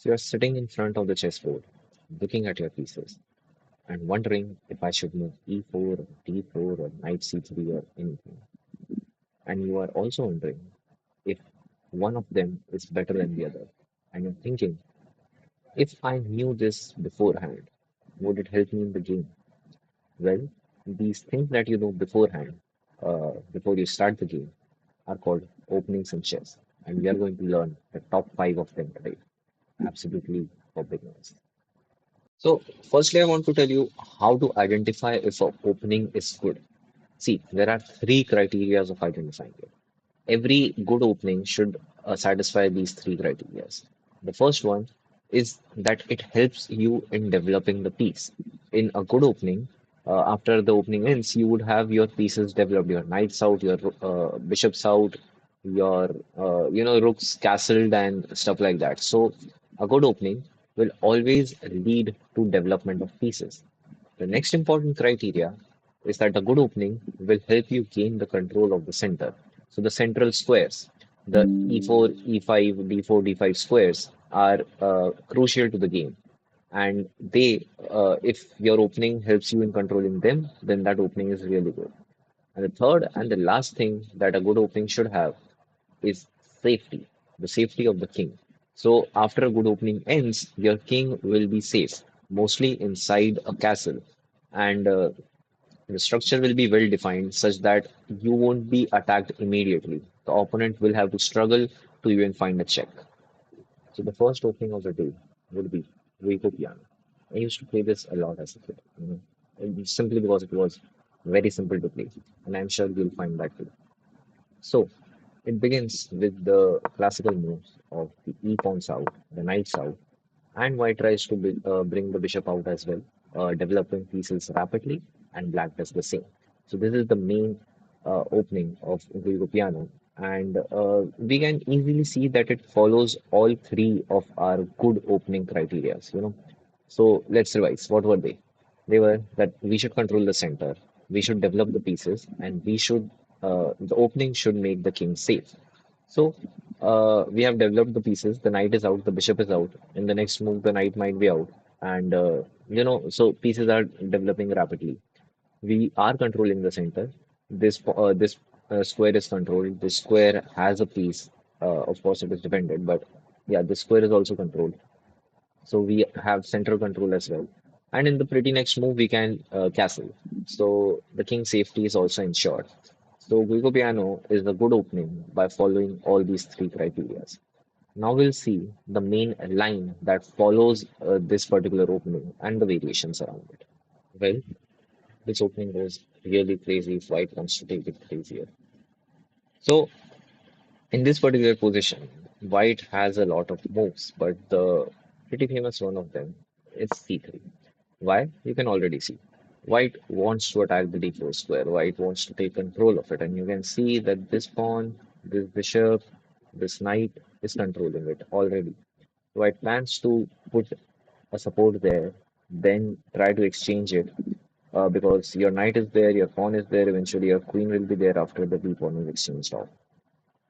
So you're sitting in front of the chessboard, looking at your pieces, and wondering if I should move e4 or d4 or knight c3 or anything. And you are also wondering if one of them is better than the other. And you're thinking, if I knew this beforehand, would it help me in the game? Well, these things that you know beforehand, before you start the game, are called openings in chess. And we are going to learn the top five of them today, absolutely for beginners. So, firstly, I want to tell you how to identify if an opening is good. See, there are three criteria of identifying it. Every good opening should satisfy these three criteria. The first one is that it helps you in developing the piece. In a good opening, after the opening ends, you would have your pieces developed, your knights out, your bishops out, your rooks castled and stuff like that. So a good opening will always lead to development of pieces. The next important criteria is that a good opening will help you gain the control of the center. So the central squares, the e4, e5, d4, d5 squares are crucial to the game. And if your opening helps you in controlling them, then that opening is really good. And the third and the last thing that a good opening should have is safety, the safety of the king. So after a good opening ends, your king will be safe, mostly inside a castle. And the structure will be well defined such that you won't be attacked immediately. The opponent will have to struggle to even find a check. So the first opening of the day would be Rico Piano. I used to play this a lot as a kid, and simply because it was very simple to play, and I'm sure you'll find that too. So it begins with the classical moves of the e pawns out, the knights out, and white tries to bring the bishop out as well, developing pieces rapidly, and black does the same. So this is the main opening of Guigo Piano, and we can easily see that it follows all three of our good opening criterias. So let's revise. What were they? They were that we should control the center, we should develop the pieces, and the opening should make the king safe. So we have developed the pieces. The knight is out, the bishop is out. In the next move, the knight might be out, and so pieces are developing rapidly. We are controlling the center. This square is controlled. This square has a piece. Of course, it is defended, but yeah, this square is also controlled. So we have central control as well. And in the pretty next move, we can castle. So the king's safety is also ensured. So Guigo Piano is a good opening by following all these three criteria. Now we'll see the main line that follows this particular opening and the variations around it. Well, this opening was really crazy if White wants to take it crazier. So in this particular position, White has a lot of moves, but the pretty famous one of them is c3. Why? You can already see. White wants to attack the d4 square. White wants to take control of it, and you can see that this pawn, this bishop, this knight is controlling it already. White plans to put a support there, then try to exchange it because your knight is there, your pawn is there, eventually your queen will be there after the b pawn is exchanged off.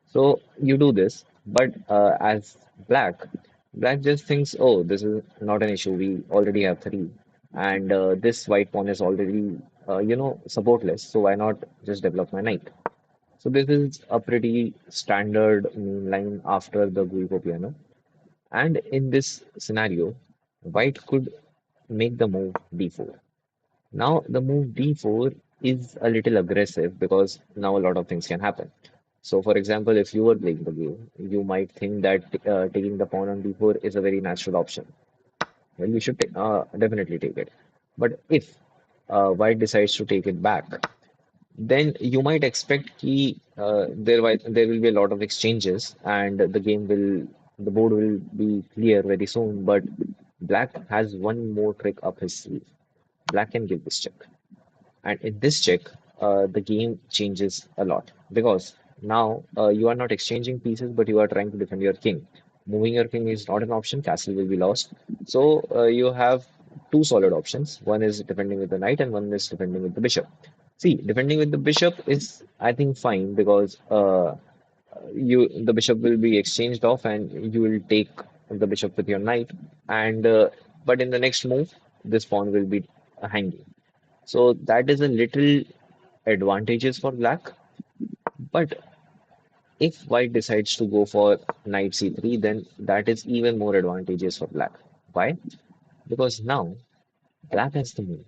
So you do this, but as black just thinks, oh, this is not an issue. We already have three, and this white pawn is already, supportless. So why not just develop my knight? So this is a pretty standard line after the Guigo piano. And in this scenario, white could make the move d4. Now the move d4 is a little aggressive because now a lot of things can happen. So, for example, if you were playing the game, you might think that taking the pawn on d4 is a very natural option. Well, you should definitely take it. But if white decides to take it back, then you might expect there will be a lot of exchanges and the board will be clear very soon. But black has one more trick up his sleeve. Black can give this check. And in this check, the game changes a lot because now you are not exchanging pieces, but you are trying to defend your king. Moving your king is not an option, castle will be lost. So you have two solid options. One is defending with the knight, and one is defending with the bishop. See, defending with the bishop is, I think, fine because the bishop will be exchanged off, and you will take the bishop with your knight, and but in the next move, this pawn will be hanging. So that is a little advantageous for black. But if white decides to go for knight c3, then that is even more advantageous for black. Why? Because now black has the move.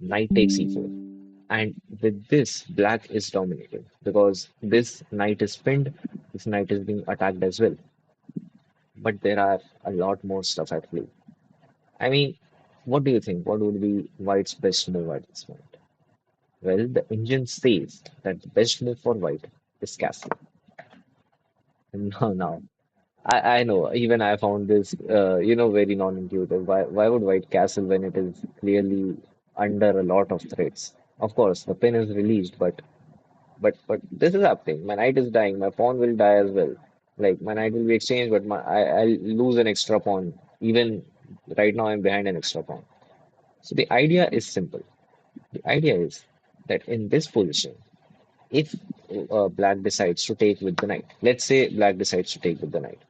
Knight takes e4. And with this, black is dominating because this knight is pinned, this knight is being attacked as well. But there are a lot more stuff at play. I mean, what do you think? What would be white's best move at this point? Well, the engine says that the best move for white is castle. No, I know. Even I found this, very non-intuitive. Why would white castle when it is clearly under a lot of threats? Of course, the pin is released, but this is happening. My knight is dying. My pawn will die as well. Like my knight will be exchanged, but I'll lose an extra pawn. Even right now, I'm behind an extra pawn. So the idea is simple. The idea is that in this position, if black decides to take with the knight, let's say black decides to take with the knight,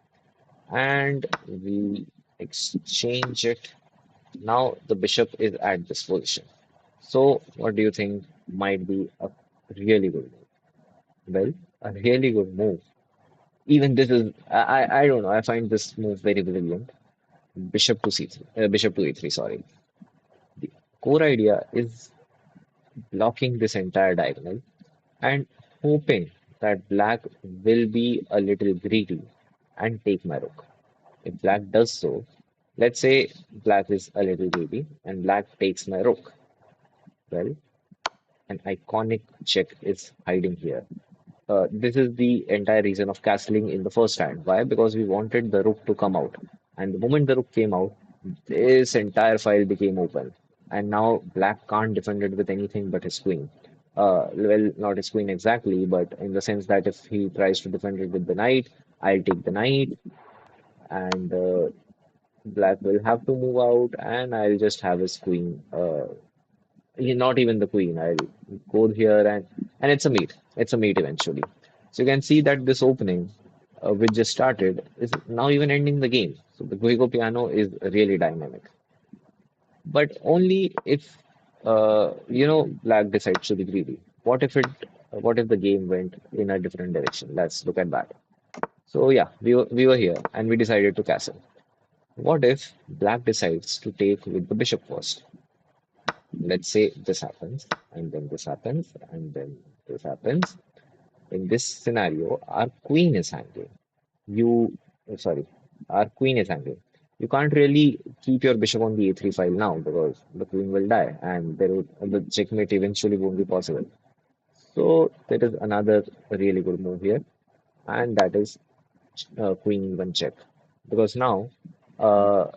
and we exchange it. Now the bishop is at this position. So what do you think might be a really good move? Well, a really good move. Even this is I don't know. I find this move very brilliant. Bishop to c3, bishop to a3. Sorry. The core idea is blocking this entire diagonal and hoping that black will be a little greedy and take my rook. If black does so, let's say black is a little greedy and black takes my rook. Well, an iconic check is hiding here. This is the entire reason of castling in the first hand. Why? Because we wanted the rook to come out. And the moment the rook came out, this entire file became open. And now black can't defend it with anything but his queen. Well, not his queen exactly, but in the sense that if he tries to defend it with the knight, I'll take the knight, and black will have to move out, and I'll just have his queen. Not even the queen. I'll go here, and it's a mate. It's a mate eventually. So you can see that this opening, which just started, is now even ending the game. So the Guigo piano is really dynamic, but only if black decides to be greedy. What if the game went in a different direction? Let's look at that. So yeah, we were here and we decided to castle. What if black decides to take with the bishop first? Let's say this happens, and then this happens, and then this happens. In this scenario, our queen is hanging. Sorry, our queen is hanging. You can't really keep your bishop on the a3 file now because the queen will die, and the checkmate eventually won't be possible. So there is another really good move here, and that is queen e1 check. Because now, uh,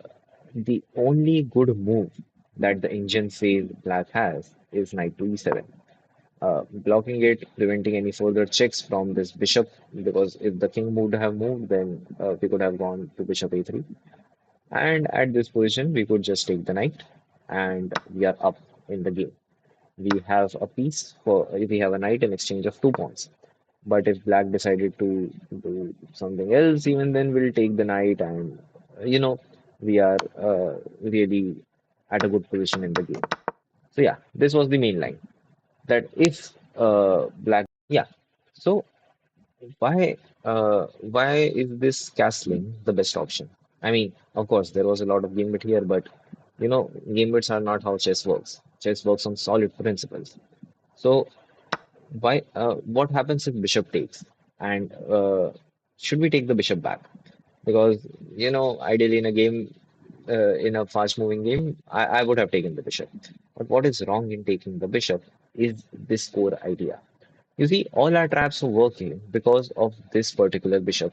the only good move that the engine says black has is knight to e7, blocking it, preventing any further checks from this bishop. Because if the king would have moved, then we could have gone to bishop a3. And at this position, we could just take the knight, and we are up in the game. We have a knight in exchange of two pawns. But if black decided to do something else, even then we'll take the knight, and we are really at a good position in the game. So yeah, this was the main line that if black, yeah. So why is this castling the best option? I mean, of course, there was a lot of gambit here, but gambits are not how chess works. Chess works on solid principles. So why? What happens if bishop takes? And should we take the bishop back? Because ideally in a game, in a fast-moving game, I would have taken the bishop. But what is wrong in taking the bishop is this core idea. You see, all our traps are working because of this particular bishop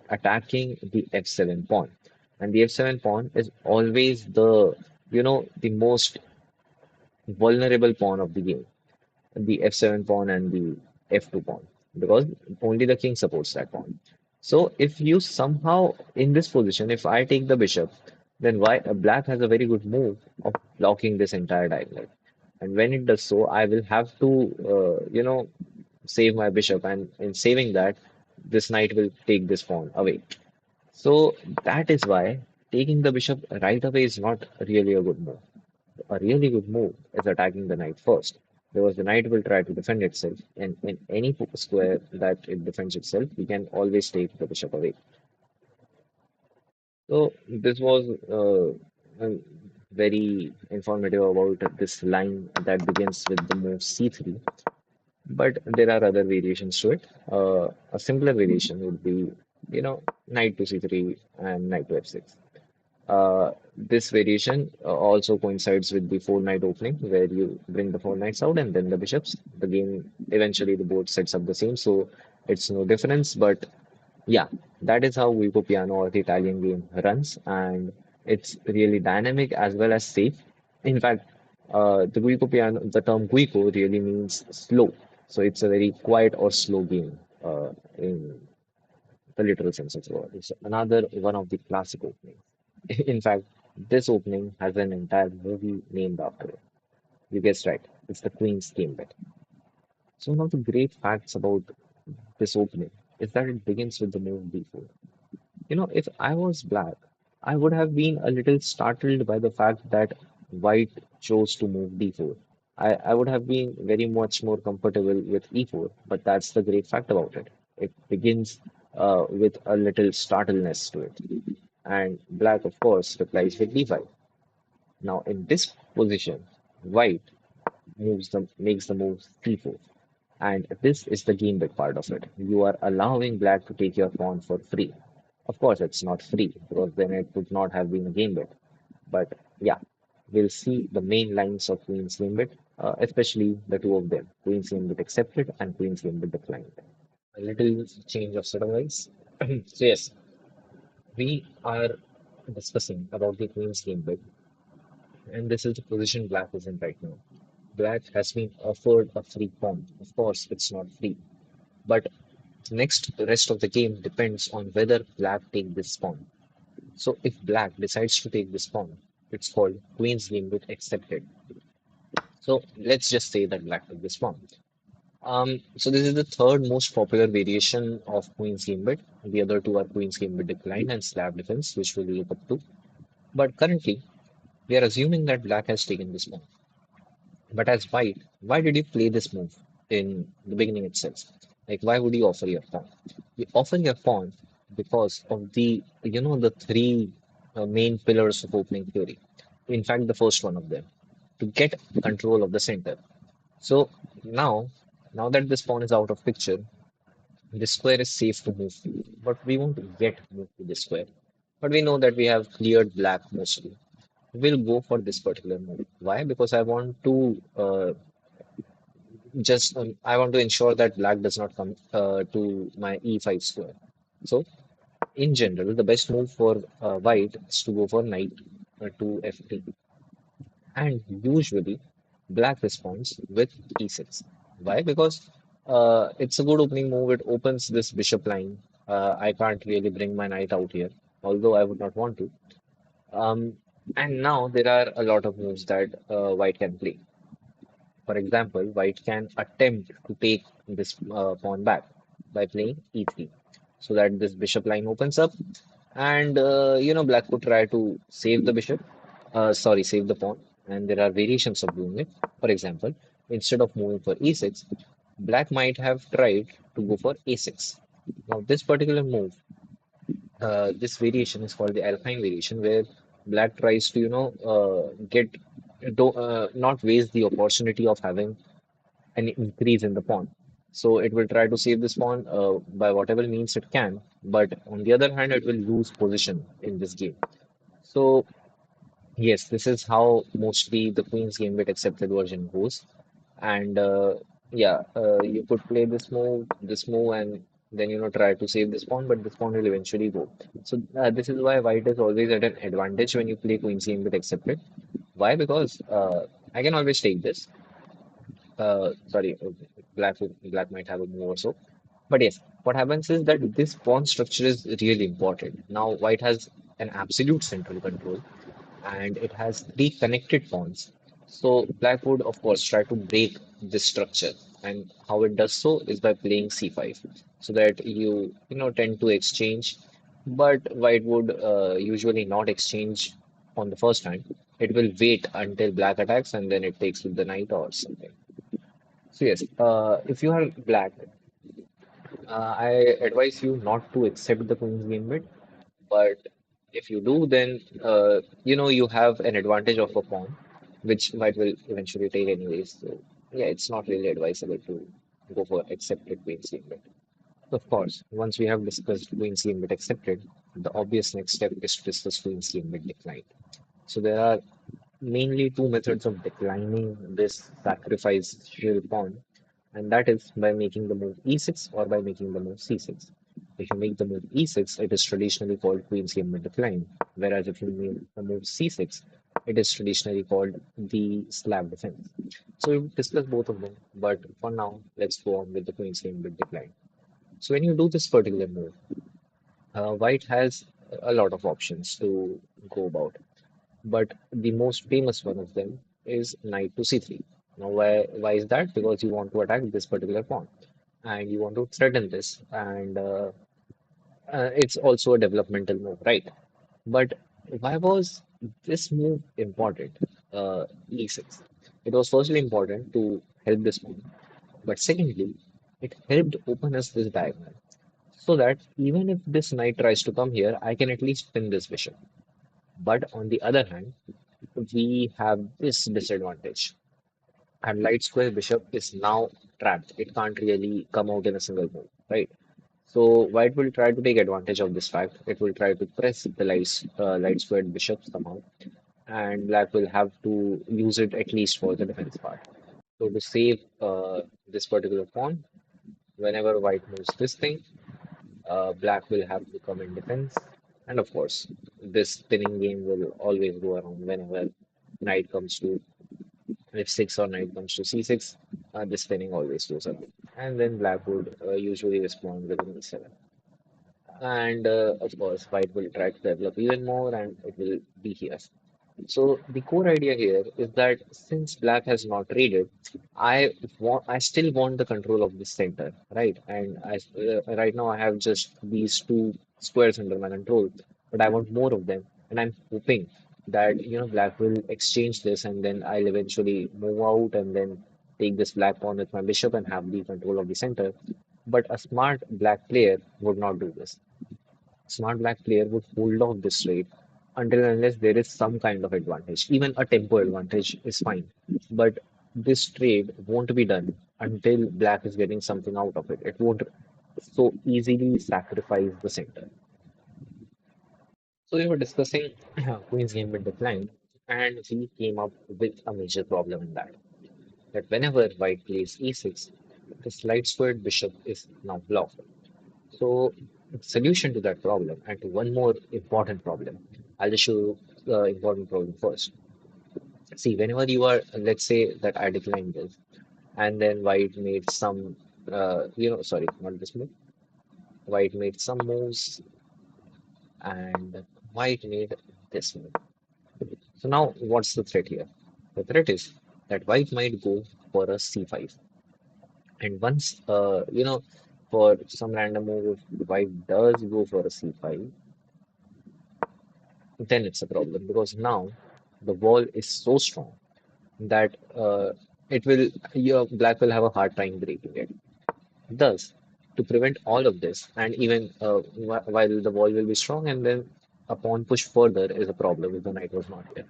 attacking the f7 pawn. And the f7 pawn is always the most vulnerable pawn of the game, the f7 pawn and the f2 pawn, because only the king supports that pawn. So if you somehow in this position, if I take the bishop, then why black has a very good move of blocking this entire diagonal. And when it does so, I will have to, save my bishop, and in saving that, this knight will take this pawn away. So that is why taking the bishop right away is not really a good move. A really good move is attacking the knight first, because the knight will try to defend itself, and in any square that it defends itself, we can always take the bishop away. So this was very informative about this line that begins with the move c3. But there are other variations to it. A simpler variation would be, knight to c3 and knight to f6. This variation also coincides with the four knight opening, where you bring the four knights out and then the bishops. The game eventually the board sets up the same, so it's no difference. But yeah, that is how Guico Piano or the Italian game runs, and it's really dynamic as well as safe. In fact, the Guico Piano, the term Guico really means slow, so it's a very quiet or slow game in the literal sense of the word. It's another one of the classic openings. In fact, this opening has an entire movie named after it. You guessed right, it's the Queen's Gambit. So one of the great facts about this opening is that it begins with the move d4. If I was black, I would have been a little startled by the fact that white chose to move d4. I would have been very much more comfortable with e4, but that's the great fact about it. It begins with a little startleness to it. And black, of course, replies with d5. Now, in this position, white makes the move c4. And this is the game bit part of it. You are allowing black to take your pawn for free. Of course, it's not free because then it would not have been a game bit. But yeah, we'll see the main lines of Queen's Gambit, especially the two of them, Queen's Gambit accepted and Queen's Gambit declined. A little change of surveys. So yes, we are discussing about the Queen's Gambit, and this is the position Black is in right now. Black has been offered a free pawn. Of course, it's not free, but the rest of the game depends on whether Black take this pawn. So if Black decides to take this pawn, it's called Queen's Gambit accepted. So let's just say that Black took this pawn. So this is the third most popular variation of Queen's Gambit. The other two are Queen's Gambit decline and slab defense, which we'll look up to. But currently, we are assuming that Black has taken this pawn. But as white, why did you play this move in the beginning itself? Like, why would you offer your pawn? You offer your pawn because of the three main pillars of opening theory. In fact, the first one of them, to get control of the center. So now, now that this pawn is out of picture, this square is safe to move to, but we won't yet move to this square. But we know that we have cleared black mostly. We'll go for this particular move. Why? Because I want to ensure that black does not come to my e5 square. So in general, the best move for white is to go for knight to f3, and usually black responds with e6. Why? Because it's a good opening move. It opens this bishop line. I can't really bring my knight out here, although I would not want to. Um, and now there are a lot of moves that white can play. For example, white can attempt to take this pawn back by playing e3, so that this bishop line opens up, and black could try to save the bishop, sorry, save the pawn, and there are variations of doing it. For example, instead of moving for e6, black might have tried to go for a6. Now, this particular move, this variation is called the alpine variation, where black tries to, get not waste the opportunity of having an increase in the pawn. So it will try to save this pawn by whatever means it can, but on the other hand, it will lose position in this game. So yes, this is how mostly the Queen's Gambit accepted version goes. And yeah, you could play this move, and then try to save this pawn, but this pawn will eventually go. So this is why white is always at an advantage when you play Queen's Gambit accepted. Why? Because I can always take this. Sorry, black might have a move or so. But yes, what happens is that this pawn structure is really important. Now white has an absolute central control, and it has three connected pawns. So black would, of course, try to break this structure, and how it does so is by playing c5, so that you tend to exchange. but white would usually not exchange on the first hand. It will wait until black attacks and then it takes with the knight or something. So yes, if you are black, I advise you not to accept the queen's gambit. But if you do, then you have an advantage of a pawn, which white will eventually take anyways. So yeah, it's not really advisable to go for accepted queen's gambit. Of course, once we have discussed queen's gambit accepted, the obvious next step is to discuss queen's gambit declined. So there are mainly two methods of declining this sacrificial pawn, and that is by making the move e6 or by making the move c6. If you make the move e6, it is traditionally called queen's gambit decline, whereas if you make the move c6, it is traditionally called the slab defense. So we'll discuss both of them, but for now, let's go on with the queen's gambit decline. So when you do this particular move, white has a lot of options to go about, but the most famous one of them is knight to c3. Now, why is that? Because you want to attack this particular pawn and you want to threaten this, and it's also a developmental move, right? But why was this move important? E6. It was firstly important to help this pawn, but secondly, it helped open us this diagonal so that even if this knight tries to come here, I can at least pin this bishop. But on the other hand, we have this disadvantage. And light square bishop is now trapped. It can't really come out in a single move, right? So white will try to take advantage of this fact. It will try to press the light squared bishop somehow, and black will have to use it at least for the defense part. So to save this particular pawn, whenever white moves this thing, black will have to come in defense. And of course, this spinning game will always go around whenever knight comes to f6 or knight comes to c6. The spinning always goes up. And then black would usually respond with an e7. And of course, white will try to develop even more and it will be here. So the core idea here is that since black has not raided, I still want the control of the center, right? And right now I have just these two squares under my control, but I want more of them, and I'm hoping that black will exchange this, and then I'll eventually move out and then take this black pawn with my bishop and have the control of the center. But a smart black player would not do this. Smart black player would hold off this trade until and unless there is some kind of advantage. Even a tempo advantage is fine. But this trade won't be done until black is getting something out of it. It won't so easily sacrifice the center. So we were discussing Queen's game with decline, and we came up with a major problem in that. That whenever white plays e6, the slight squared bishop is now blocked. So, solution to that problem and to one more important problem, I'll just show you the important problem first. See, whenever you are, let's say that I declined this, and then white made some, sorry, not this move. White made some moves, and white made this move. So now, what's the threat here? The threat is that white might go for a c5, and once, for some random move, if white does go for a c5, then it's a problem because now the wall is so strong that it will your black will have a hard time breaking it. Thus, to prevent all of this, and even while the wall will be strong, and then a pawn push further is a problem if the knight was not here.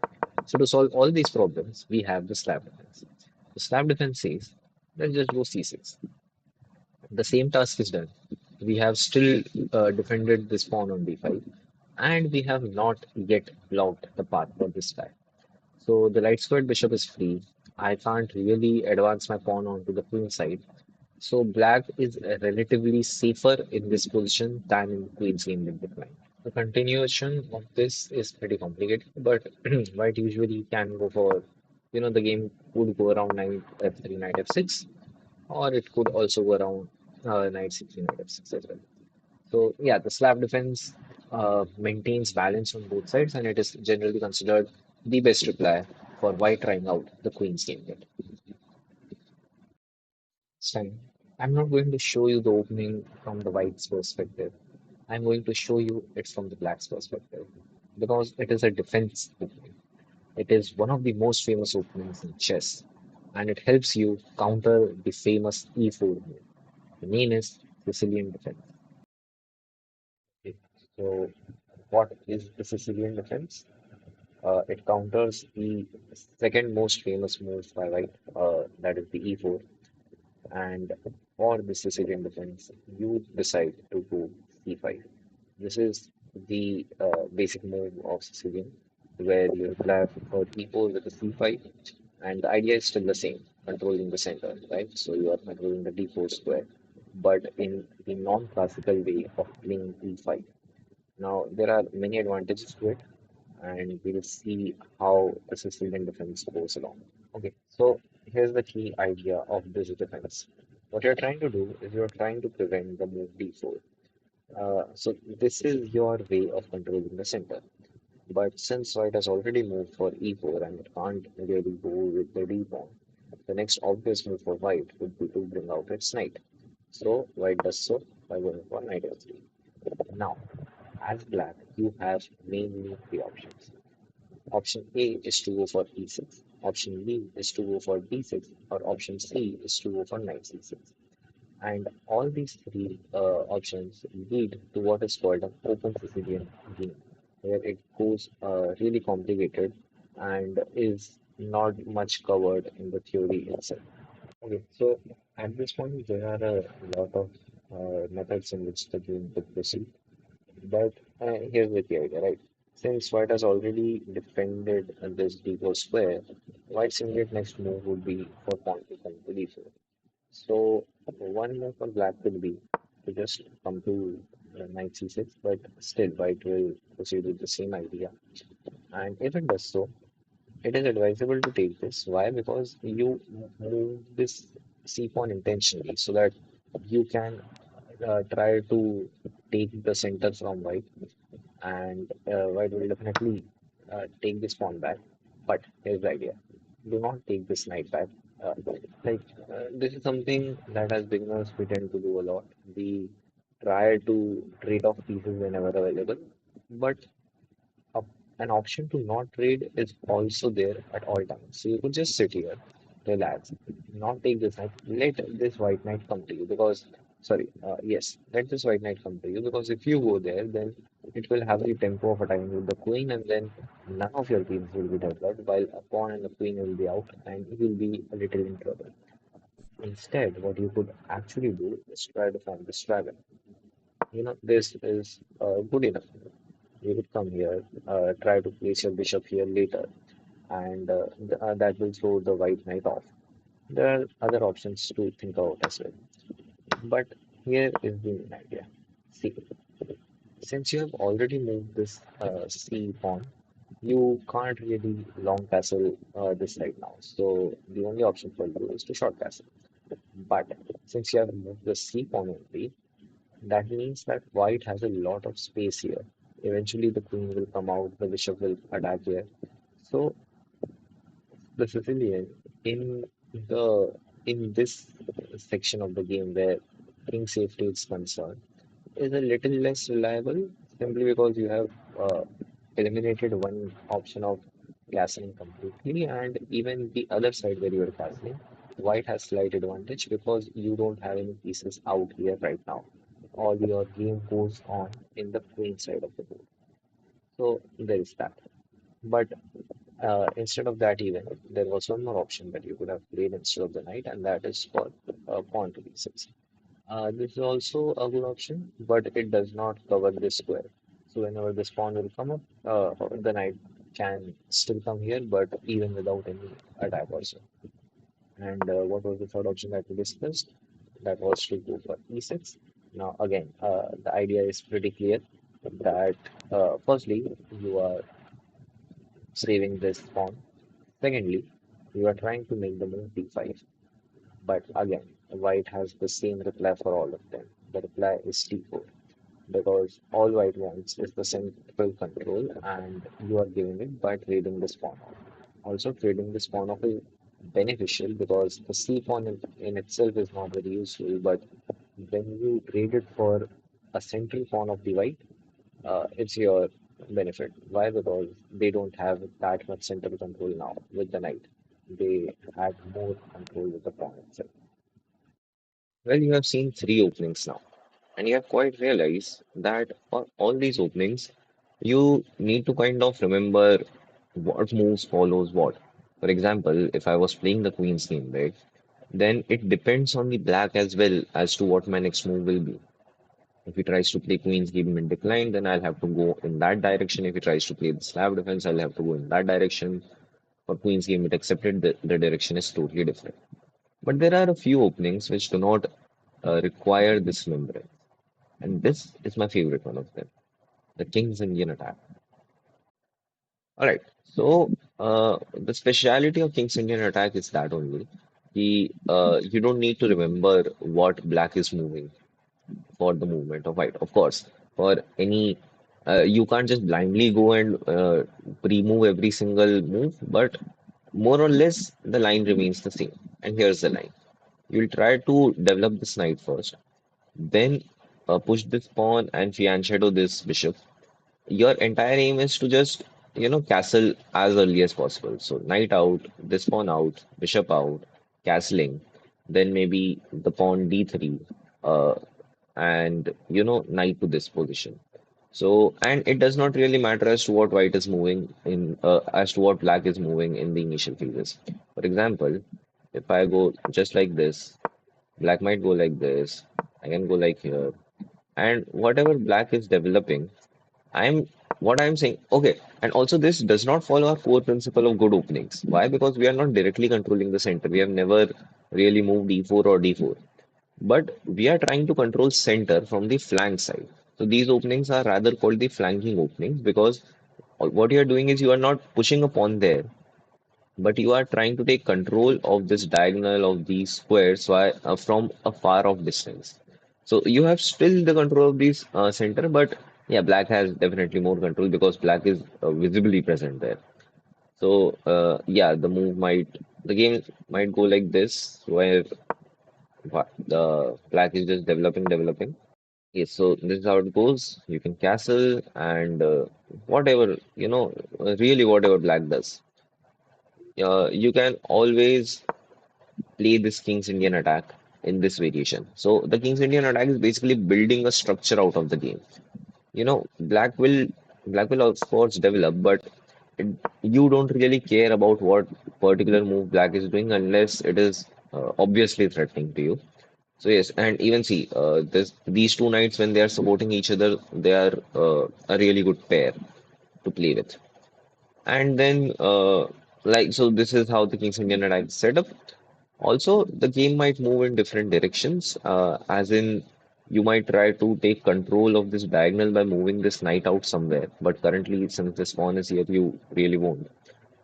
So to solve all these problems, we have the slab defense. The slab defense says, let's just go c6. The same task is done. We have still defended this pawn on d5, and we have not yet blocked the path for this guy. So the light squared bishop is free. I can't really advance my pawn onto the queen side. So black is relatively safer in this position than in queen's game with decline. The continuation of this is pretty complicated, but white usually can go for, the game would go around knight f3, knight f6, or it could also go around knight c3, knight f6 as well. So yeah, the slab defense maintains balance on both sides, and it is generally considered the best reply for white trying out the queen's gambit. This time, I'm not going to show you the opening from the white's perspective. I'm going to show you it from the black's perspective because it is a defense opening. It is one of the most famous openings in chess, and it helps you counter the famous e4 move. The name is Sicilian defense. Okay, so, what is the Sicilian defense? It counters the second most famous move by White, that is the e4. And for the Sicilian defense, you decide to go c5. This is the basic move of Sicilian, where you reply for e4 with a c5, and the idea is still the same, controlling the center, right? So you are controlling the d4 square, but in the non-classical way of playing e5. Now, there are many advantages to it, and we'll see how the Sicilian defense goes along. Okay, so here's the key idea of this defense. What you're trying to do is you're trying to prevent the move d4. So this is your way of controlling the center. But since white has already moved for e4 and it can't really go with the d pawn, the next obvious move for white would be to bring out its knight. So white does so by going for knight f3. Now, as black, you have mainly three options. Option A is to go for e6, option B is to go for d6, or option C is to go for knight c6. And all these three options lead to what is called an open Sicilian game, where it goes really complicated and is not much covered in the theory itself. Okay, so at this point, there are a lot of methods in which the game could proceed. But here's the key idea, right? Since white has already defended this d4 square, white's immediate next move would be for pawn to come to d4. So one move for black could be to just come to knight c6, but still white will proceed with the same idea. And if it does so, it is advisable to take this. Why? Because you move this c pawn intentionally so that you can try to take the center from white, and white will definitely take this pawn back. But here's the idea: do not take this knight back. Uh, this is something that as beginners we tend to do a lot. We try to trade off pieces whenever available, but op- an option to not trade is also there at all times. So you could just sit here, relax, not take this knight, let this white knight come to you because, sorry, yes, let this white knight come to you because if you go there, then it will have the tempo of attacking with the queen, and then none of your pieces will be developed, while a pawn and a queen will be out, and you will be a little in trouble. Instead, what you could actually do is try to form this dragon. This is good enough. You could come here, try to place your bishop here later, and that will throw the white knight off. There are other options to think about as well. But here is the main idea. See, since you have already moved this c pawn, you can't really long castle this side now. So the only option for you is to short castle. But since you have moved the c pawn only, that means that white has a lot of space here. Eventually, the queen will come out, the bishop will attack here. So the Sicilian in the in this section of the game where king safety is concerned is a little less reliable simply because you have uh, eliminated one option of castling completely, and even the other side where you are castling, white has slight advantage because you don't have any pieces out here right now. All your game goes on in the queen side of the board. So there is that. But instead of that, even there was one more option that you could have played instead of the knight, and that is for pawn to b6. This is also a good option, but it does not cover this square. So whenever this pawn will come up, the knight can still come here, but even without any attack also. And what was the third option that we discussed? That was to go for e6. Now again, the idea is pretty clear that firstly you are saving this pawn. Secondly, you are trying to make the move d5. But again, white has the same reply for all of them. The reply is d4 because all white wants is the central control, and you are giving it by trading this pawn off. Also, trading this pawn off is beneficial because the c pawn in itself is not very useful, but when you trade it for a central pawn of the white, it's your benefit. Why? Because they don't have that much central control now with the knight. They had more control with the pawn itself. Well, you have seen three openings now, and you have quite realized that for all these openings, you need to kind of remember what moves follows what. For example, if I was playing the queen's game, right, then it depends on the black as well as to what my next move will be. If he tries to play queen's game in decline, then I'll have to go in that direction. If he tries to play the slab defense, I'll have to go in that direction. For queen's game, it accepted the direction is totally different. But there are a few openings which do not require this remembrance. And this is my favorite one of them, the King's Indian attack. All right. So the speciality of King's Indian attack is that only. You don't need to remember what black is moving for the movement of white. Of course, for any, you can't just blindly go and pre-move every single move, but more or less the line remains the same. And here's the line. You'll try to develop this knight first, then push this pawn and fianchetto shadow this bishop. Your entire aim is to just, castle as early as possible. So knight out, this pawn out, bishop out, castling, then maybe the pawn d3, uh, and knight to this position. So, and it does not really matter as to what white is moving in, as to what black is moving in the initial phases. For example, if I go just like this, black might go like this, I can go like here, and whatever black is developing, I'm what I'm saying. Okay, and also this does not follow our core principle of good openings. Why? Because we are not directly controlling the center. We have never really moved e4 or d4, but we are trying to control center from the flank side. So these openings are rather called the flanking openings because what you are doing is you are not pushing a pawn there, but you are trying to take control of this diagonal of these squares from a far off distance. So you have still the control of these center, but yeah, black has definitely more control because black is visibly present there. So yeah, the game might go like this, where the black is just developing. Yes, so this is how it goes. You can castle and whatever, really whatever black does. You can always play this King's Indian attack in this variation. So the King's Indian attack is basically building a structure out of the game. Black will of course develop, but it, you don't really care about what particular move black is doing unless it is obviously threatening to you. So yes, and even see these two knights when they are supporting each other, they are a really good pair to play with. And then, so this is how the King's Indian attack is set up. Also, the game might move in different directions, as in you might try to take control of this diagonal by moving this knight out somewhere. But currently, since this pawn is here, you really won't.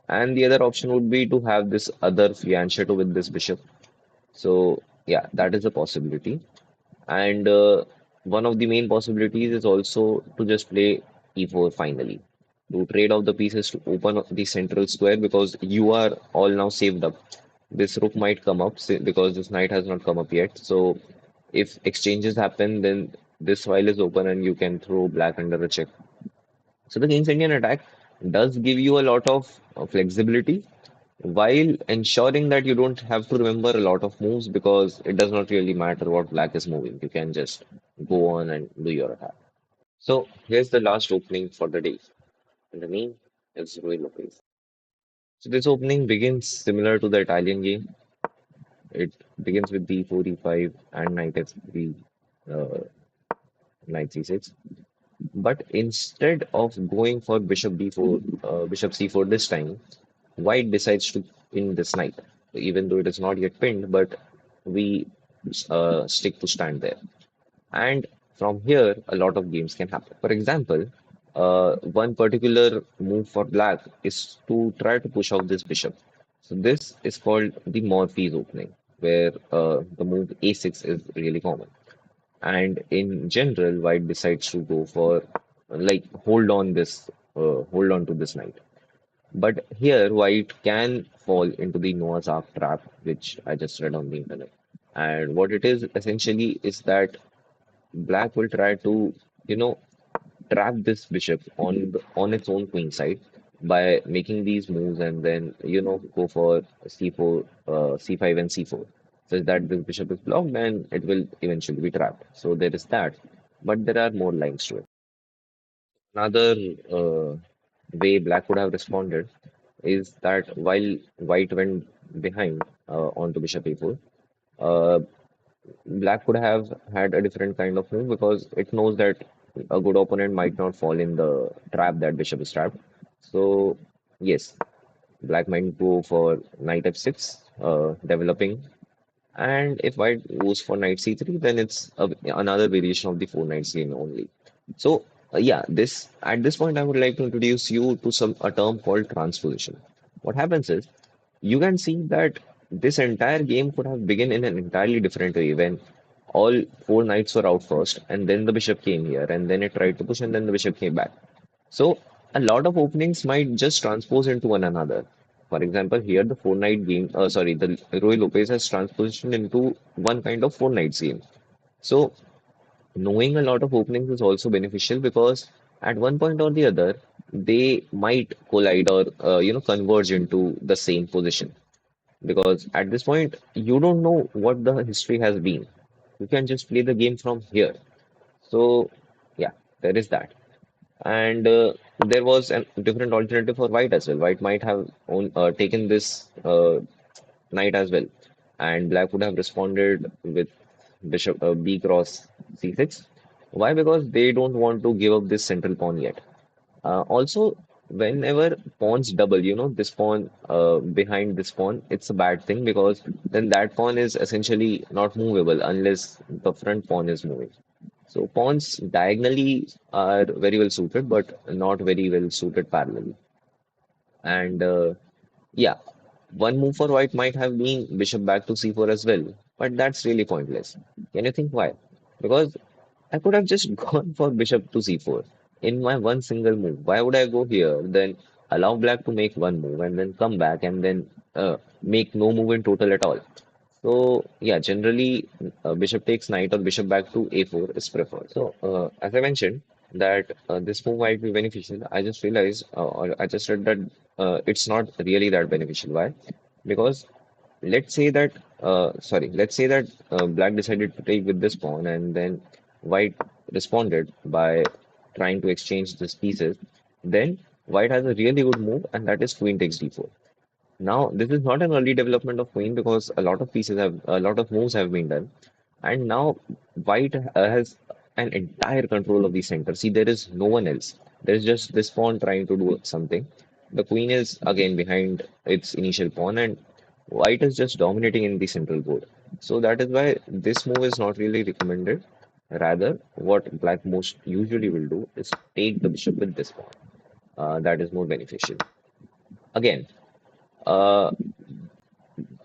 And the other option would be to have this other fianchetto with this bishop. So yeah, that is a possibility. And one of the main possibilities is also to just play e4 finally, to trade off the pieces to open up the central square because you are all now saved up. This rook might come up because this knight has not come up yet. So if exchanges happen, then this file is open and you can throw black under a check. So the King's Indian attack does give you a lot of flexibility while ensuring that you don't have to remember a lot of moves because it does not really matter what black is moving. You can just go on and do your attack. So here's the last opening for the day. And the name is Rui Lopez. So this opening begins similar to the Italian game. It begins with d4, e5, and knight f3, uh, knight c6. But instead of going for bishop d4, bishop c4 this time, white decides to pin this knight, even though it is not yet pinned, but we stick to stand there. And from here, a lot of games can happen. For example, one particular move for black is to try to push out this bishop. So this is called the Morphy's opening, where the move a6 is really common. And in general, white decides to go for like hold on to this knight. But here, white can fall into the Noah's Ark trap, which I just read on the internet. And what it is essentially is that black will try to, you know, trap this bishop on on its own queen side by making these moves and then go for c4, c5 and c4, such that this bishop is blocked and it will eventually be trapped. So there is that, but there are more lines to it. Another way black would have responded is that while white went behind onto bishop e4, uh, black could have had a different kind of move because it knows that a good opponent might not fall in the trap that bishop is trapped. So, yes, black might go for knight f6, developing. And if white goes for knight c3, then it's another variation of the four knights game only. So, yeah, this at this point, I would like to introduce you to some a term called transposition. What happens is you can see that this entire game could have begun in an entirely different way when all four knights were out first, and then the bishop came here, and then it tried to push, and then the bishop came back. So a lot of openings might just transpose into one another. For example, here the four knight game, sorry, the Roy Lopez has transpositioned into one kind of four knights game. So knowing a lot of openings is also beneficial because at one point or the other, they might collide or converge into the same position. Because at this point, you don't know what the history has been. You can just play the game from here. So yeah, there is that. And there was a different alternative for white as well. White might have taken this knight as well, and black would have responded with bishop b cross c6. Why? Because they don't want to give up this central pawn yet. Also, whenever pawns double, this pawn behind this pawn, it's a bad thing because then that pawn is essentially not movable unless the front pawn is moving. So pawns diagonally are very well suited, but not very well suited parallelly. And yeah, one move for white might have been bishop back to c4 as well, but that's really pointless. Can you think why? Because I could have just gone for bishop to c4 in my one single move. Why would I go here, then allow black to make one move and then come back and then make no move in total at all? So yeah, generally bishop takes knight or bishop back to a4 is preferred. So as I mentioned that this move might be beneficial. I just realized or I just read that it's not really that beneficial. Why? Because let's say that black decided to take with this pawn and then white responded by trying to exchange these pieces. Then white has a really good move and that is queen takes d4. Now, this is not an early development of Queen because a lot of moves have been done. And now White has an entire control of the center. See, there is no one else. There's just this pawn trying to do something. The Queen is again behind its initial pawn, and White is just dominating in the central board. So that is why this move is not really recommended. Rather, what Black most usually will do is take the bishop with this pawn. That is more beneficial. Again, uh,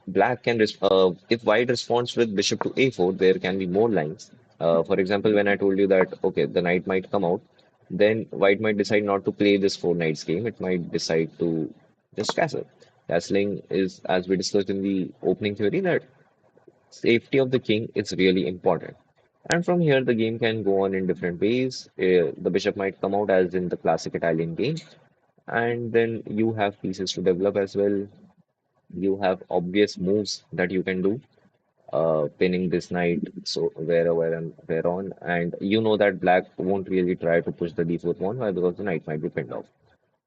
black can if white responds with bishop to a4, there can be more lines. For example, when I told you that okay, the knight might come out, then white might decide not to play this four knights game. It might decide to just castle. Castling is, as we discussed in the opening theory, that safety of the king is really important. And from here, the game can go on in different ways. The bishop might come out as in the classic Italian game, and then you have pieces to develop as well. You have obvious moves that you can do, pinning this knight so wherever and where on, and you know that black won't really try to push the d4 pawn. Why? Because the knight might be pinned off.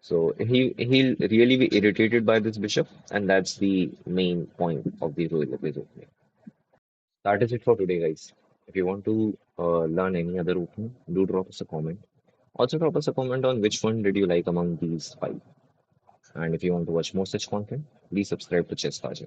So he'll really be irritated by this bishop, and that's the main point of the rule of his opening. That is it for today, guys. If you want to learn any other opening, do drop us a comment. Also, drop us a comment on which one did you like among these five. And if you want to watch more such content, please subscribe to Chess Raja.